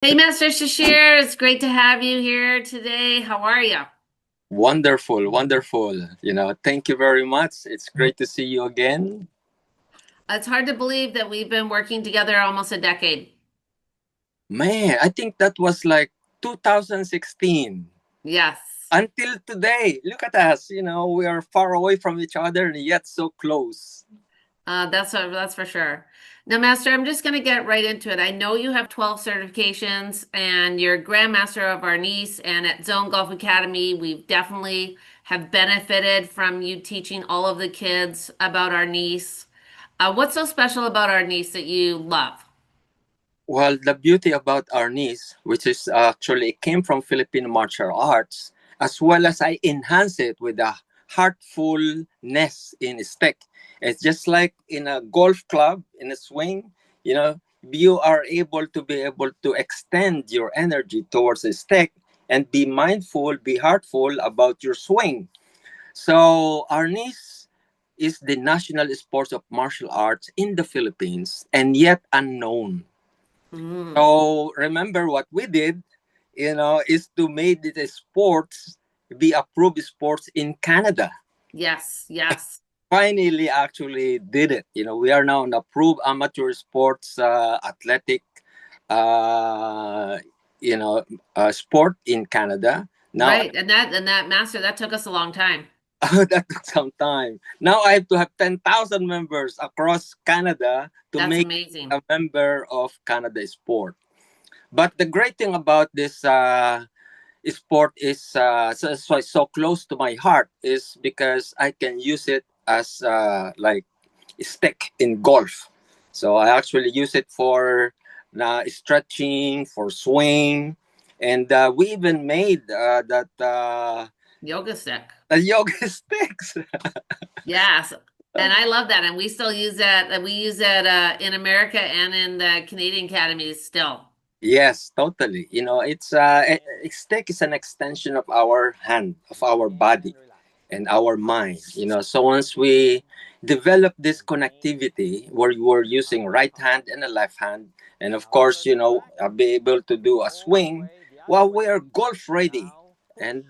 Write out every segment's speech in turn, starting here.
Hey, Master Shishir, it's great to have you here today. How are you? Wonderful, wonderful. Thank you very much. It's great to see you again. It's hard to believe that we've been working together almost a decade. Man, I think that was like 2016 Yes, until today. Look at us. We are far away from each other and yet so close. that's for sure. Now, Master, I'm just going to get right into it. I know you have 12 certifications and you're grandmaster of Arnis, and at Zone Golf Academy, we definitely have benefited from you teaching all of the kids about Arnis. What's so special about Arnis that you love? Well, the beauty about Arnis, which is actually it came from Philippine martial arts, as well as I enhance it with a heartfulness in stick. It's just like in a golf club, in a swing, you are able to extend your energy towards the stick and be mindful, be heartful about your swing. So Arnis is the national sport of martial arts in the Philippines and yet unknown. Mm. So remember what we did, is to make the sports be approved sports in Canada. Yes, yes. Finally, actually did it. We are now an approved amateur sports athletic, uh, sport in Canada. Now, Right. And that master, that took us a long time. that took some time. Now I have to have 10,000 members across Canada to That's make amazing. a member of Canada sport. But the great thing about this sport is so close to my heart is because I can use it as like a stick in golf. So I actually use it for stretching, for swing, and we even made that Yoga stick. the yoga sticks. Yes. And I love that. And we still use that. We use that in America and in the Canadian academies still. Yes, totally. It's a stick is an extension of our hand, of our body, and our mind. So once we develop this connectivity where you are using right hand and a left hand, and of course, be able to do a swing, well, we are golf ready. And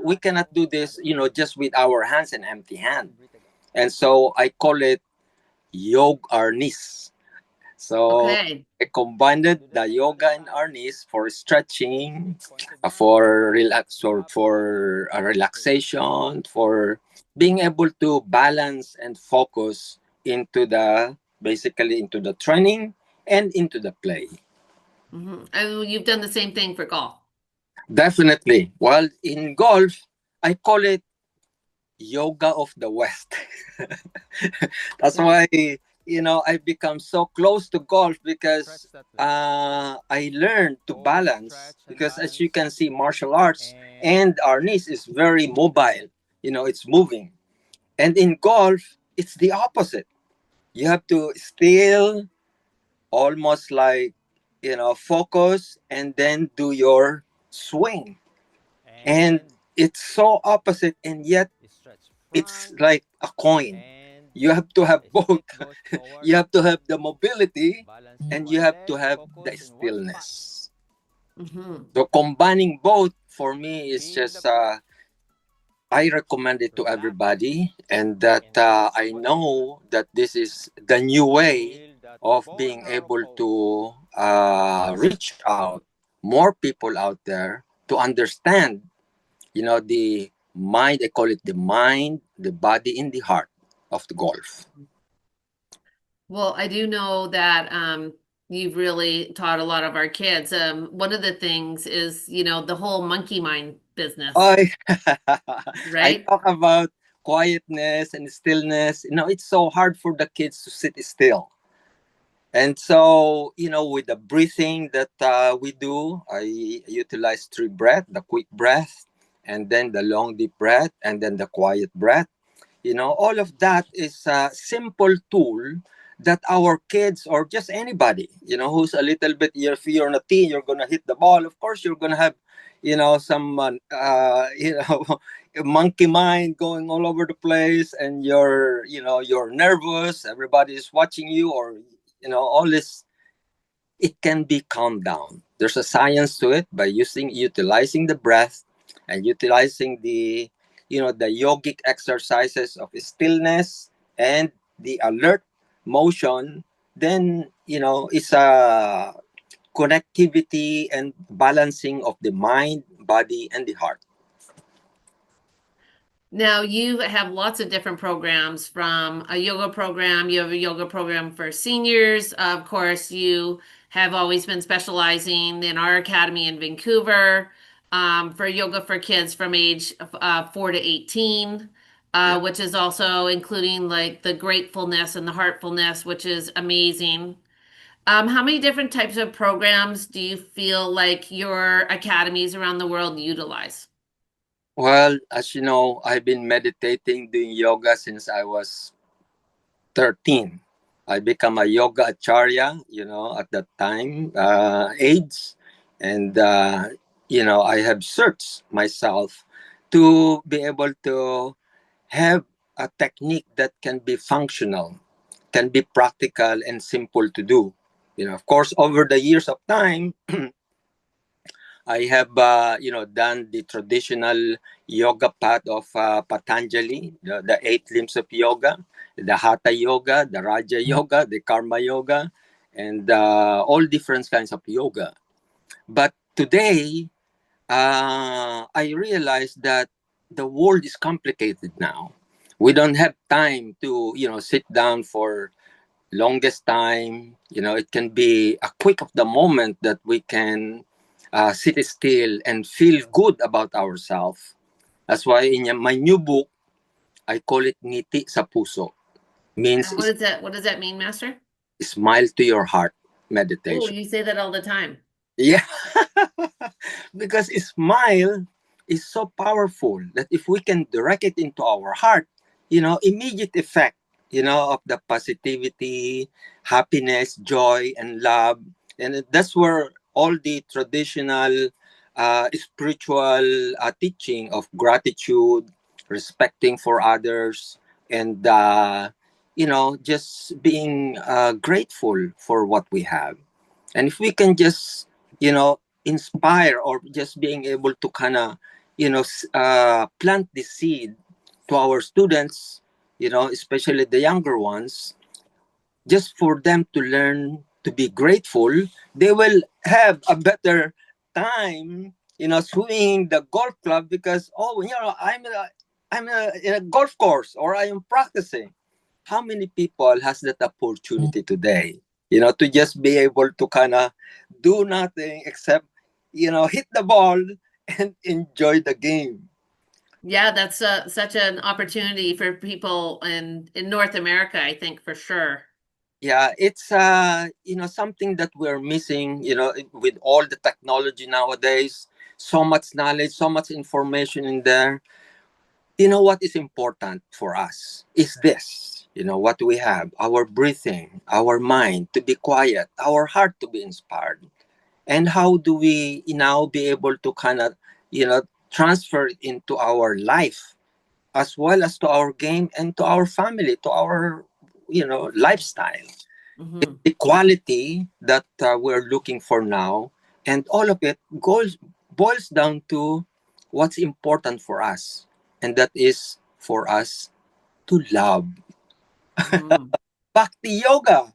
we cannot do this, just with our hands and empty hand. And so I call it yog arnis. So Okay. I combined the yoga and arnis for stretching, for a relaxation, for being able to balance and focus into the basically into the training and into the play. And you've done the same thing for golf. Definitely. While in golf, I call it yoga of the West. That's why I become so close to golf because I learned to balance because as you can see, martial arts and arnis is very mobile. It's moving, and in golf, it's the opposite. You have to still almost like focus and then do your swing, and it's so opposite, and yet it's like a coin. You have to have both. You have to have the mobility and you have to have the stillness. Hmm. So combining both for me is just I recommend it to everybody, and that I know that this is the new way of being able to reach out more people out there to understand the mind. I call it the mind, the body, and the heart of the golf. Well, I do know that you've really taught a lot of our kids. One of the things is, the whole monkey mind business, I I right? talk about quietness and stillness. It's so hard for the kids to sit still. And so, with the breathing that we do, I utilize three breath: the quick breath, and then the long deep breath, and then the quiet breath. All of that is a simple tool that our kids or just anybody, who's a little bit, if you're on a team, you're going to hit the ball. Of course, you're going to have, some, monkey mind going all over the place, and you're nervous. Everybody is watching you, or, all this, it can be calmed down. There's a science to it by utilizing the breath and utilizing the yogic exercises of stillness and the alert motion. Then it's a connectivity and balancing of the mind, body, and the heart. Now you have lots of different programs from a yoga program. You have a yoga program for seniors. Of course, you have always been specializing in our academy in Vancouver for yoga for kids from age 4 to 18, Yeah. which is also including like the gratefulness and the heartfulness, which is amazing. How many different types of programs do you feel like your academies around the world utilize? Well, as you know, I've been meditating, doing yoga since I was 13. I become a yoga acharya, at that time age. And, I have searched myself to be able to have a technique that can be functional, can be practical and simple to do. Of course, over the years of time, I have, done the traditional yoga path of Patanjali, the 8 limbs of yoga, the Hatha yoga, the Raja yoga, the Karma yoga, and all different kinds of yoga. But today, I realize that the world is complicated now. We don't have time to, sit down for longest time. It can be a quick of the moment that we can sit still and feel good about ourselves. That's why in my new book, I call it Ngiti sa Puso. Means And what does that mean, Master? smile to your heart Oh, meditation. you say that all the time. Yeah. Because a smile is so powerful that if we can direct it into our heart, immediate effect, of the positivity, happiness, joy, and love. And that's where all the traditional spiritual teaching of gratitude, respecting for others, and, just being grateful for what we have. And if we can just inspire or just being able to kind of plant the seed to our students, especially the younger ones, just for them to learn to be grateful, they will have a better time swinging the golf club because, oh, in a golf course or I am practicing. How many people has that opportunity today? To just be able to kind of do nothing except hit the ball and enjoy the game. Yeah, that's such an opportunity for people in North America, I think for sure. Yeah, it's something that we're missing, with all the technology nowadays, so much knowledge, so much information in there. What is important for us is this, what we have, our breathing, our mind to be quiet, our heart to be inspired. And how do we now be able to kind of, transfer it into our life as well as to our game and to our family, to our, lifestyle. Hmm. The quality that we're looking for now, and all of it boils down to what's important for us, and that is for us to love. Hmm. Bhakti yoga.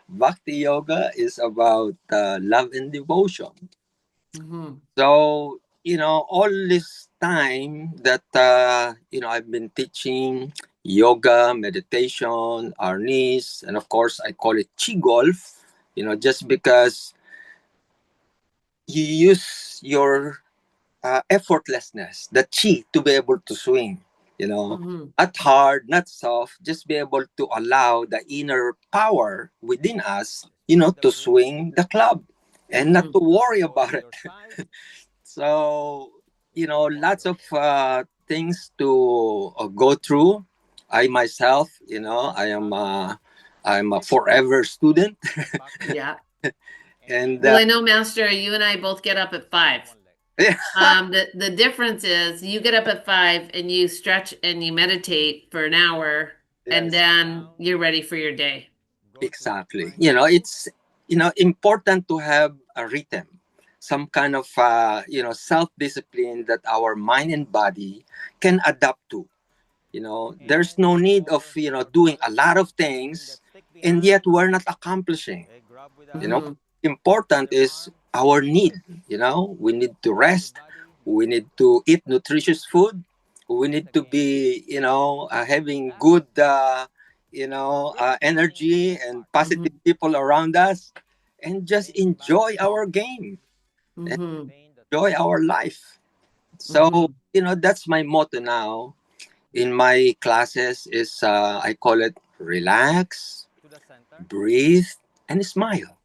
Bhakti yoga is about love and devotion. Hmm. So, all this time that, I've been teaching yoga, meditation, Arnis, and of course, I call it Chi Golf, just because you use your effortlessness, the Chi, to be able to swing, Hmm. not hard, not soft, just be able to allow the inner power within us, to swing the club and not to Hmm. worry about it. So, lots of things to go through. I myself, I'm a forever student, Yeah. and Well, I know, Master, you and I both get up at 5. yeah, The difference is you get up at 5 and you stretch and you meditate for an hour, and yes, then you're ready for your day. exactly. It's important to have a rhythm, some kind of self-discipline that our mind and body can adapt to. There's no need of doing a lot of things and yet we're not accomplishing. Mm-hmm. Important is our need. We need to rest, we need to eat nutritious food, we need to be having good energy and positive Mm-hmm. people around us, and just enjoy our game and Mm-hmm. enjoy our life. So Mm-hmm. that's my motto now in my classes is I call it relax, breathe, and smile,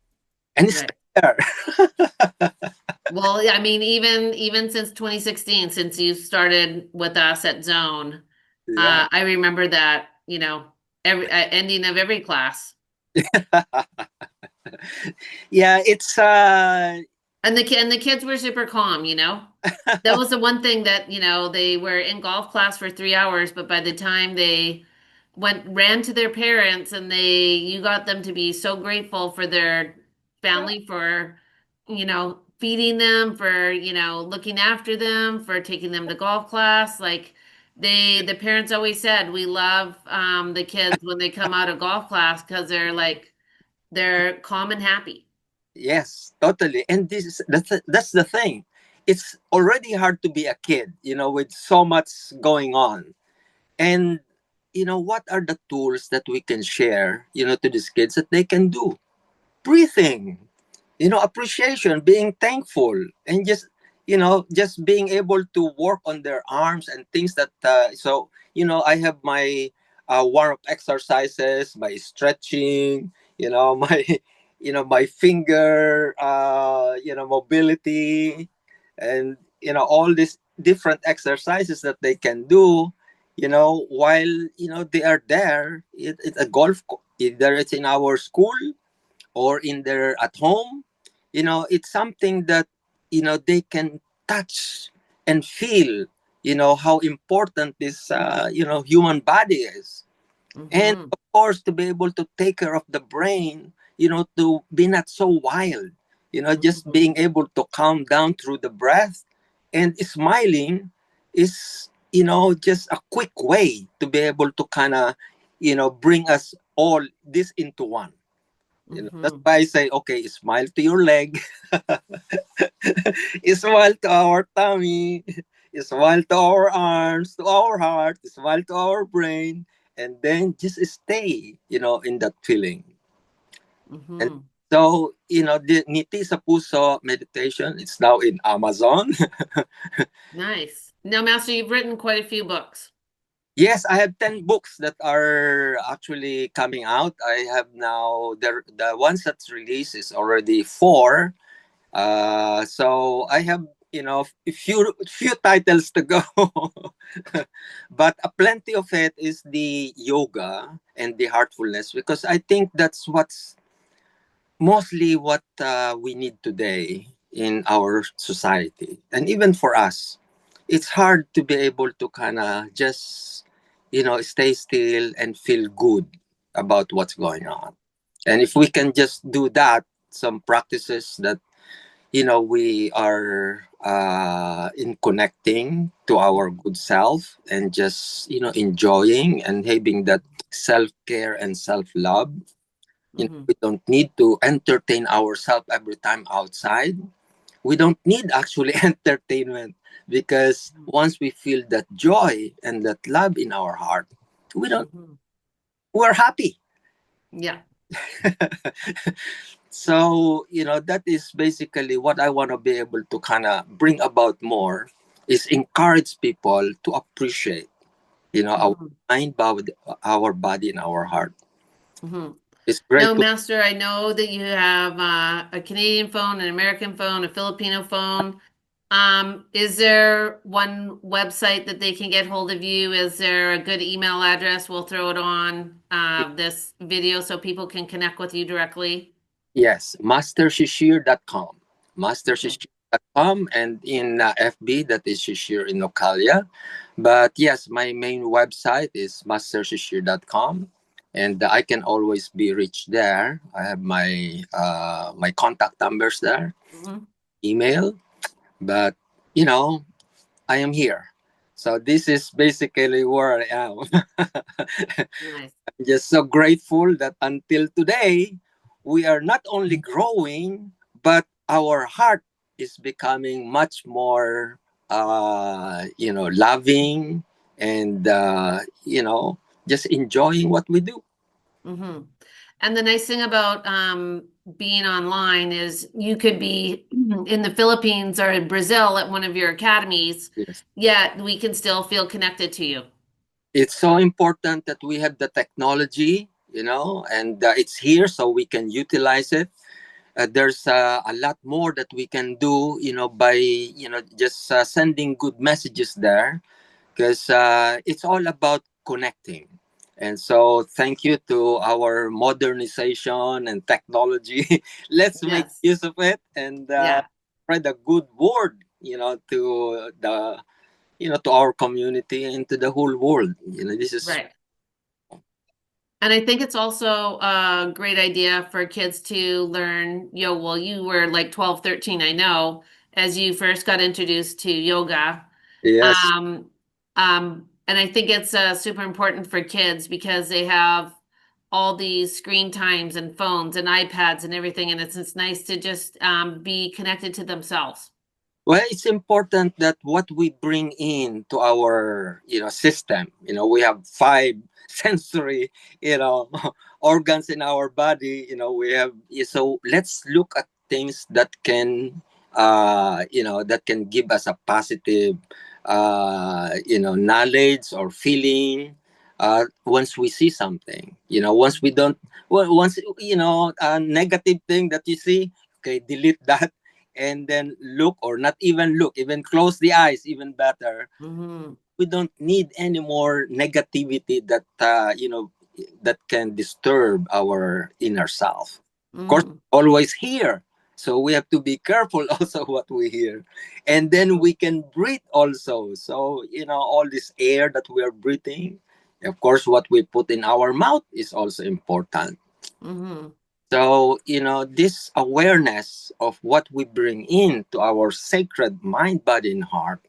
and Right. stay there. Well, yeah, I mean, even since 2016, since you started with us at Zone, Yeah. I remember that, every ending of every class. Yeah, it's And the kids were super calm. That was the one thing that, they were in golf class for 3 hours, but by the time they ran to their parents and you got them to be so grateful for their family for, feeding them, for, looking after them, for taking them to golf class. Like the parents always said, we love the kids when they come out of golf class because they're calm and happy. yes, totally. And that's the thing. It's already hard to be a kid, with so much going on. And what are the tools that we can share, to these kids that they can do? Breathing, appreciation, being thankful, and just being able to work on their arms and things that so I have my warm up exercises, my stretching, my my finger mobility, and all these different exercises that they can do while they are there at a either it's in our school or in their at home. It's something that they can touch and feel how important this human body is. And Hmm. of course, to be able to take care of the brain, to be not so wild, just Hmm. being able to calm down through the breath and smiling is just a quick way to be able to kind of bring us all this into one. That's Hmm. why I say, okay, smile to your leg, smile to our tummy, smile to our arms, to our heart, smile to our brain, and then just stay, in that feeling. And Hmm. so, the Niti sa Puso meditation, it's now in Amazon. Nice. Now, Master, you've written quite a few books. Yes, I have 10 books that are actually coming out. I have now, the ones that's released is already four. So I have a few titles to go, but plenty of it is the yoga and the heartfulness, because I think that's what's mostly what we need today in our society, and even for us. It's hard to be able to kind of just stay still and feel good about what's going on. And if we can just do that, some practices that we are in connecting to our good self and just enjoying and having that self-care and self-love. Hmm. We don't need to entertain ourselves every time outside. We don't need actually entertainment, because once we feel that joy and that love in our heart, we don't Hmm. we're happy. Yeah. So that is basically what I want to be able to kind of bring about more, is encourage people to appreciate our Hmm. mind, our body, and our heart. Hmm. It's Now, great to. Master, I know that you have a Canadian phone, an American phone, a Filipino phone. Is there one website that they can get hold of you? Is there a good email address? We'll throw it on this video so people can connect with you directly. Yes, mastershishir.com. Okay. Mastershishir.com, and in FB, that is Shishir in Localia. But yes, my main website is mastershishir.com. and I can always be reached there. I have my contact numbers there, Hmm. email, but you know, I am here. So this is basically where I am. Nice. I'm just so grateful that until today, we are not only growing, but our heart is becoming much more, loving and, just enjoying what we do. Hmm. And the nice thing about being online is you could be in the Philippines or in Brazil at one of your academies, Yes. yet we can still feel connected to you. It's so important that we have the technology, and it's here so we can utilize it. There's a lot more that we can do, by just sending good messages there, because it's all about connecting. And so, thank you to our modernization and technology. Let's make Yes. use of it and Yeah. spread a good word, to our community and to the whole world. This is Right. And I think it's also a great idea for kids to learn, well, you were like 12, 13, I know, as you first got introduced to yoga. yes. Um, and I think it's super important for kids because they have all these screen times and phones and iPads and everything, and it's nice to just be connected to themselves. Well, it's important that what we bring in to our, system, we have five sensory, organs in our body, we have, so let's look at things that can, that can give us a positive, knowledge or feeling. Once we see something, once we don't, well, once, a negative thing that you see, okay, delete that and then look or not even look, even close the eyes, even better. Hmm. We don't need any more negativity that, that can disturb our inner self. Of course, Hmm. always here. So we have to be careful also what we hear. And then we can breathe also. So, all this air that we are breathing, of course, what we put in our mouth is also important. Hmm. So, this awareness of what we bring into our sacred mind, body, and heart,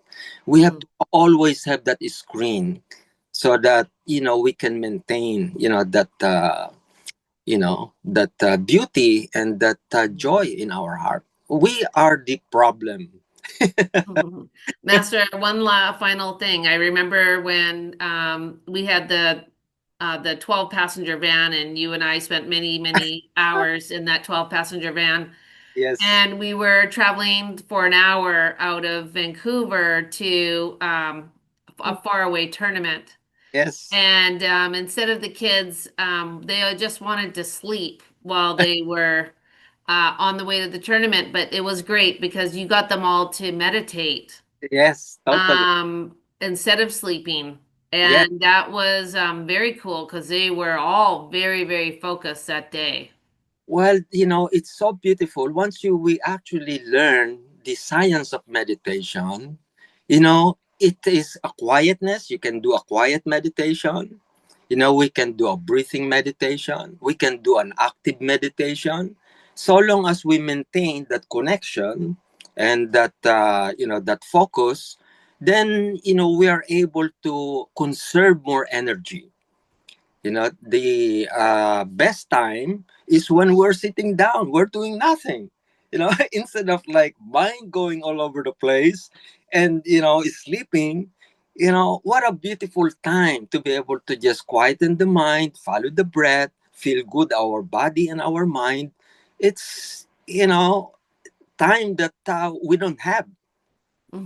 we have Hmm. to always have that screen so that, we can maintain, that beauty and that joy in our heart. We are the problem. Mhm. Master, one final thing. I remember when we had the 12 passenger van, and you and I spent many, many hours in that 12 passenger van. Yes, And we were traveling for an hour out of Vancouver to a faraway tournament. yes, And instead of the kids, they just wanted to sleep while they were on the way to the tournament. But it was great because you got them all to meditate yes, totally. instead of sleeping. Yes. And that was very cool because they were all very, very focused that day. Well, it's so beautiful. Once we actually learn the science of meditation, it is a quietness. You can do a quiet meditation. We can do a breathing meditation. We can do an active meditation. So long as we maintain that connection and that, that focus, then, we are able to conserve more energy. The best time is when we're sitting down, we're doing nothing, instead of like mind going all over the place and, sleeping. What a beautiful time to be able to just quieten the mind, follow the breath, feel good, our body and our mind. It's, time that we don't have.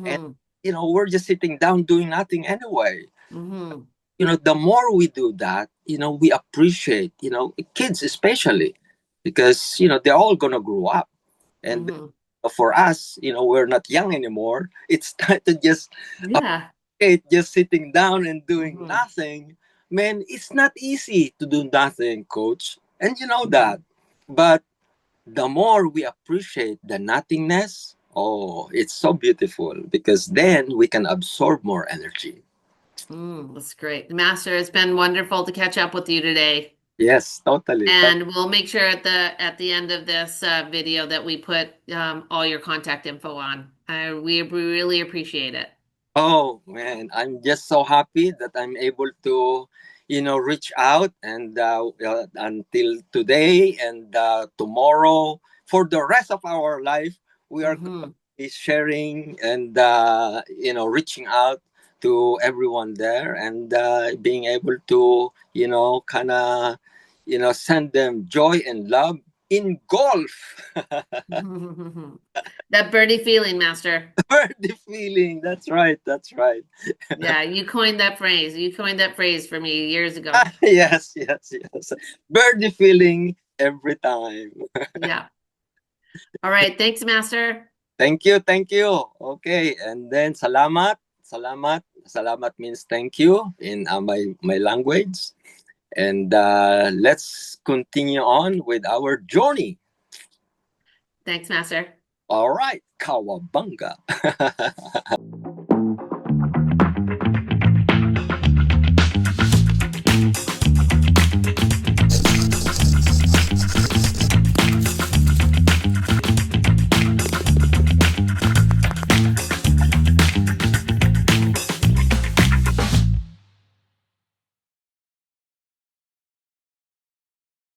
And, Mm-hmm. we're just sitting down doing nothing anyway. Mm-hmm. The more we do that, we appreciate, kids especially, because, they're all going to grow up. And Mm-hmm. for us, we're not young anymore. It's time to just Yeah. appreciate just sitting down and doing Mm-hmm. nothing. Man, it's not easy to do nothing, coach. And you know Mm-hmm. that. But the more we appreciate the nothingness, oh, it's so beautiful because then we can absorb more energy. That's great. Master, it's been wonderful to catch up with you today. Yes, totally. And we'll make sure at the end of this video that we put all your contact info on. We really appreciate it. Oh man, I'm just so happy that I'm able to, reach out and until today and tomorrow for the rest of our life, we are going to Hmm. be sharing and reaching out to everyone there and being able to, send them joy and love in golf. That birdie feeling, Master. Birthday feeling. That's right. That's right. Yeah, you coined that phrase. You coined that phrase for me years ago. Yes, yes, yes. Birdie feeling every time. Yeah. All right. Thanks, Master. Thank you, thank you. Okay, and then salamat, salamat. Salamat means thank you in my language. And let's continue on with our journey. Thanks, Master. All right, kawabanga.